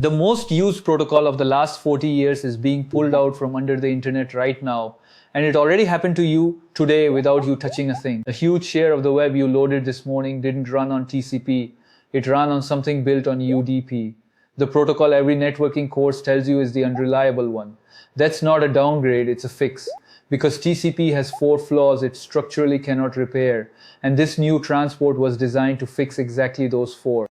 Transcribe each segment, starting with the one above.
The most used protocol of the last 40 years is being pulled out from under the internet right now, and it already happened to you today without you touching a thing. A huge share of the web you loaded this morning didn't run on TCP, it ran on something built on UDP. The protocol every networking course tells you is the unreliable one. That's not a downgrade, it's a fix. Because TCP has 4 flaws it structurally cannot repair, and this new transport was designed to fix exactly those 4.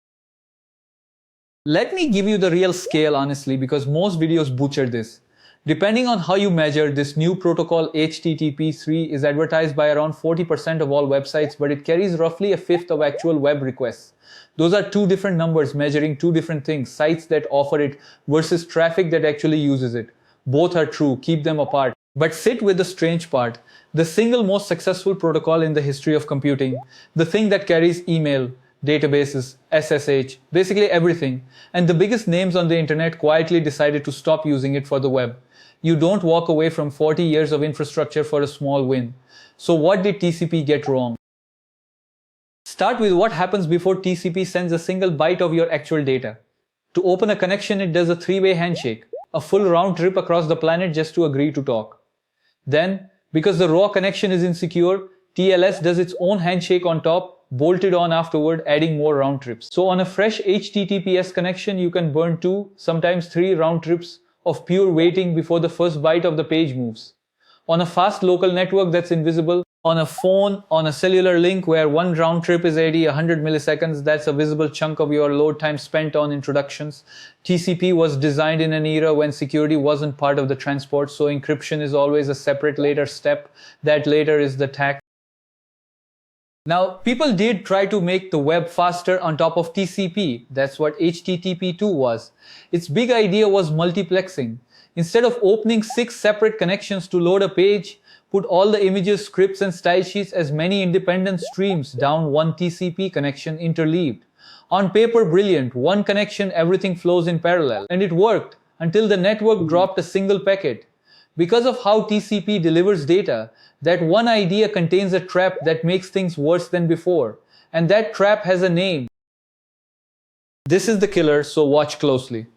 Let me give you the real scale honestly, because most videos butcher this. Depending on how you measure, this new protocol HTTP3 is advertised by around 40% of all websites, but it carries roughly a fifth of actual web requests. Those are 2 different numbers measuring 2 different things, sites that offer it versus traffic that actually uses it. Both are true, keep them apart. But sit with the strange part. The single most successful protocol in the history of computing, the thing that carries email, databases, SSH, basically everything, and the biggest names on the internet quietly decided to stop using it for the web. You don't walk away from 40 years of infrastructure for a small win. So what did TCP get wrong? Start with what happens before TCP sends a single byte of your actual data. To open a connection, it does a 3-way handshake, a full round trip across the planet just to agree to talk. Then, because the raw connection is insecure, TLS does its own handshake on top, bolted on afterward, adding more round trips. So on a fresh HTTPS connection, you can burn 2, sometimes 3 round trips of pure waiting before the first byte of the page moves. On a fast local network that's invisible, on a phone, on a cellular link where 1 round trip is 100 milliseconds, that's a visible chunk of your load time spent on introductions. TCP was designed in an era when security wasn't part of the transport, so encryption is always a separate later step. That later is the TAC. Now, people did try to make the web faster on top of TCP. That's what HTTP2 was. Its big idea was multiplexing. Instead of opening 6 separate connections to load a page, put all the images, scripts, and style sheets as many independent streams down one TCP connection interleaved. On paper, brilliant. One connection, everything flows in parallel. And it worked until the network dropped a single packet. Because of how TCP delivers data, that one idea contains a trap that makes things worse than before. And that trap has a name. This is the killer, so watch closely.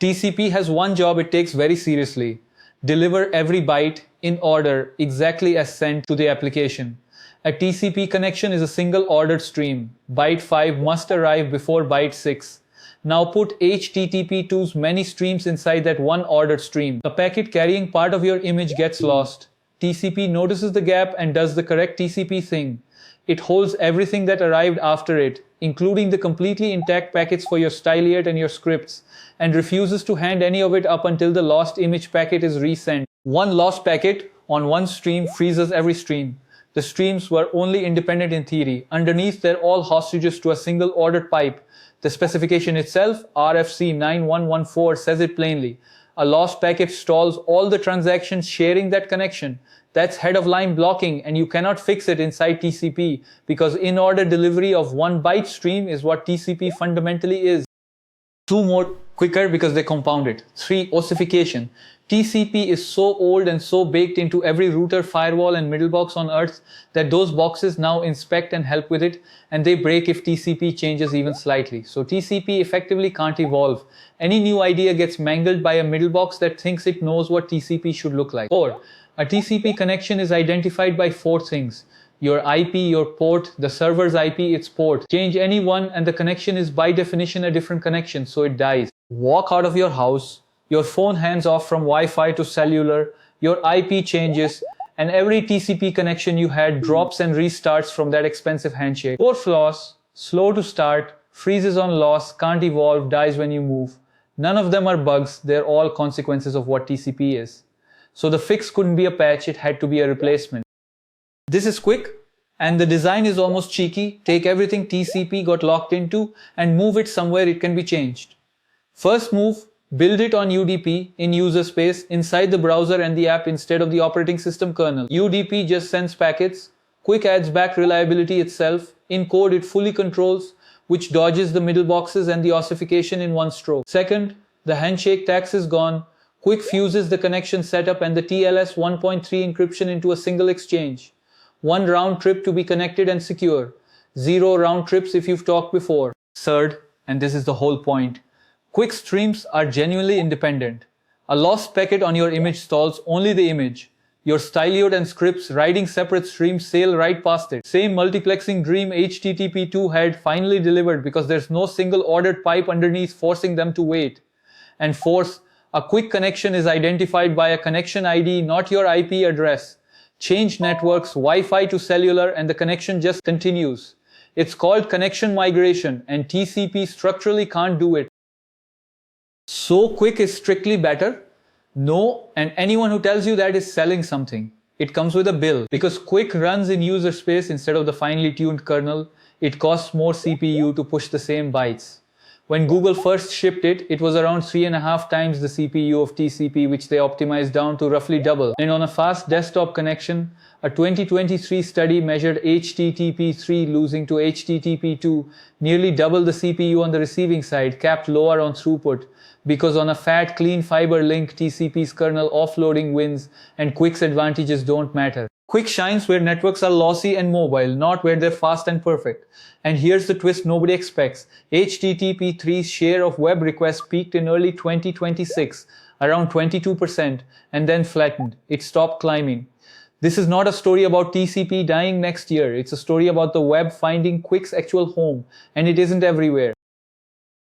TCP has one job it takes very seriously. Deliver every byte in order exactly as sent to the application. A TCP connection is a single ordered stream. Byte 5 must arrive before byte 6. Now put HTTP2's many streams inside that one ordered stream. A packet carrying part of your image gets lost. TCP notices the gap and does the correct TCP thing. It holds everything that arrived after it, including the completely intact packets for your styliate and your scripts, and refuses to hand any of it up until the lost image packet is resent. One lost packet on one stream freezes every stream. The streams were only independent in theory. Underneath, they're all hostages to a single ordered pipe. The specification itself, RFC 9114, says it plainly. A lost packet stalls all the transactions sharing that connection. That's head-of-line blocking, and you cannot fix it inside TCP, because in-order delivery of 1 byte stream is what TCP fundamentally is. 2 more quicker because they compound it. 3. Ossification. TCP is so old and so baked into every router, firewall, and middlebox on earth that those boxes now inspect and help with it, and they break if TCP changes even slightly. So TCP effectively can't evolve. Any new idea gets mangled by a middlebox that thinks it knows what TCP should look like. 4. A TCP connection is identified by 4 things. Your IP, your port, the server's IP, its port. Change any one and the connection is by definition a different connection, so it dies. Walk out of your house, your phone hands off from Wi-Fi to cellular, your IP changes, and every TCP connection you had drops and restarts from that expensive handshake. 4 flaws: slow to start, freezes on loss, can't evolve, dies when you move. None of them are bugs, they're all consequences of what TCP is. So the fix couldn't be a patch, it had to be a replacement. This is QUIC, and the design is almost cheeky. Take everything TCP got locked into and move it somewhere it can be changed. First move, build it on UDP in userspace inside the browser and the app instead of the operating system kernel. UDP just sends packets. QUIC adds back reliability itself. In code it fully controls, which dodges the middle boxes and the ossification in one stroke. Second, the handshake tax is gone. QUIC fuses the connection setup and the TLS 1.3 encryption into a single exchange. 1 round trip to be connected and secure. 0 round trips if you've talked before. Third, and this is the whole point, QUIC streams are genuinely independent. A lost packet on your image stalls only the image. Your styloid and scripts riding separate streams sail right past it. Same multiplexing dream HTTP2 had finally delivered because there's no single ordered pipe underneath forcing them to wait. And fourth, a QUIC connection is identified by a connection ID, not your IP address. Change networks, Wi-Fi to cellular, and the connection just continues. It's called connection migration, and TCP structurally can't do it. So QUIC is strictly better? No, and anyone who tells you that is selling something. It comes with a bill. Because QUIC runs in user space instead of the finely tuned kernel, it costs more CPU to push the same bytes. When Google first shipped it, it was around 3.5 times the CPU of TCP, which they optimized down to roughly double. And on a fast desktop connection, a 2023 study measured HTTP3 losing to HTTP2, nearly double the CPU on the receiving side, capped lower on throughput, because on a fat, clean fiber link, TCP's kernel offloading wins, and QUIC's advantages don't matter. QUIC shines where networks are lossy and mobile, not where they're fast and perfect. And here's the twist nobody expects. HTTP3's share of web requests peaked in early 2026, around 22%, and then flattened. It stopped climbing. This is not a story about TCP dying next year. It's a story about the web finding QUIC's actual home, and it isn't everywhere.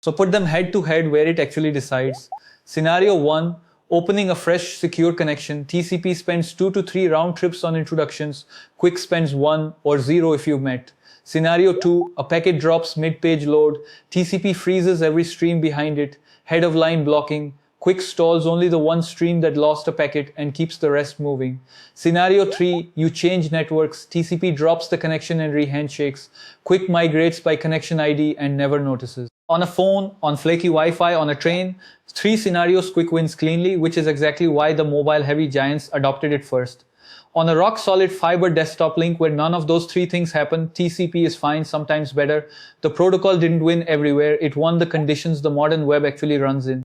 So put them head to head where it actually decides. Scenario 1, opening a fresh secure connection. TCP spends 2 to 3 round trips on introductions. QUIC spends 1 or 0 if you've met. Scenario 2, a packet drops mid-page load. TCP freezes every stream behind it. Head of line blocking. QUIC stalls only the one stream that lost a packet and keeps the rest moving. Scenario 3, you change networks. TCP drops the connection and re-handshakes. QUIC migrates by connection ID and never notices. On a phone, on flaky Wi-Fi, on a train, 3 scenarios QUIC wins cleanly, which is exactly why the mobile-heavy giants adopted it first. On a rock-solid fiber desktop link where none of those 3 things happen, TCP is fine, sometimes better. The protocol didn't win everywhere. It won the conditions the modern web actually runs in.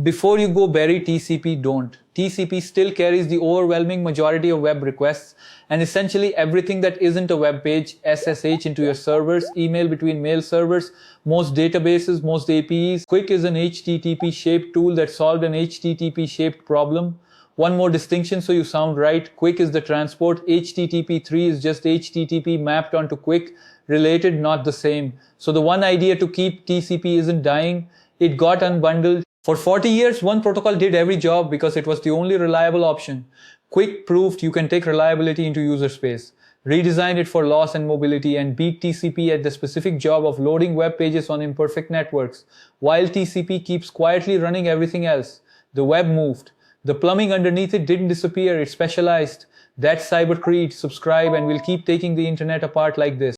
Before you go bury TCP, don't. TCP still carries the overwhelming majority of web requests, and essentially everything that isn't a web page, SSH into your servers, email between mail servers, most databases, most APIs. QUIC is an HTTP-shaped tool that solved an HTTP-shaped problem. One more distinction so you sound right. QUIC is the transport. HTTP3 is just HTTP mapped onto QUIC. Related, not the same. So the one idea to keep TCP isn't dying. It got unbundled. For 40 years, one protocol did every job because it was the only reliable option. QUIC proved you can take reliability into user space, redesign it for loss and mobility, and beat TCP at the specific job of loading web pages on imperfect networks, while TCP keeps quietly running everything else. The web moved. The plumbing underneath it didn't disappear, it specialized. That's cybercreed. Subscribe and we'll keep taking the internet apart like this.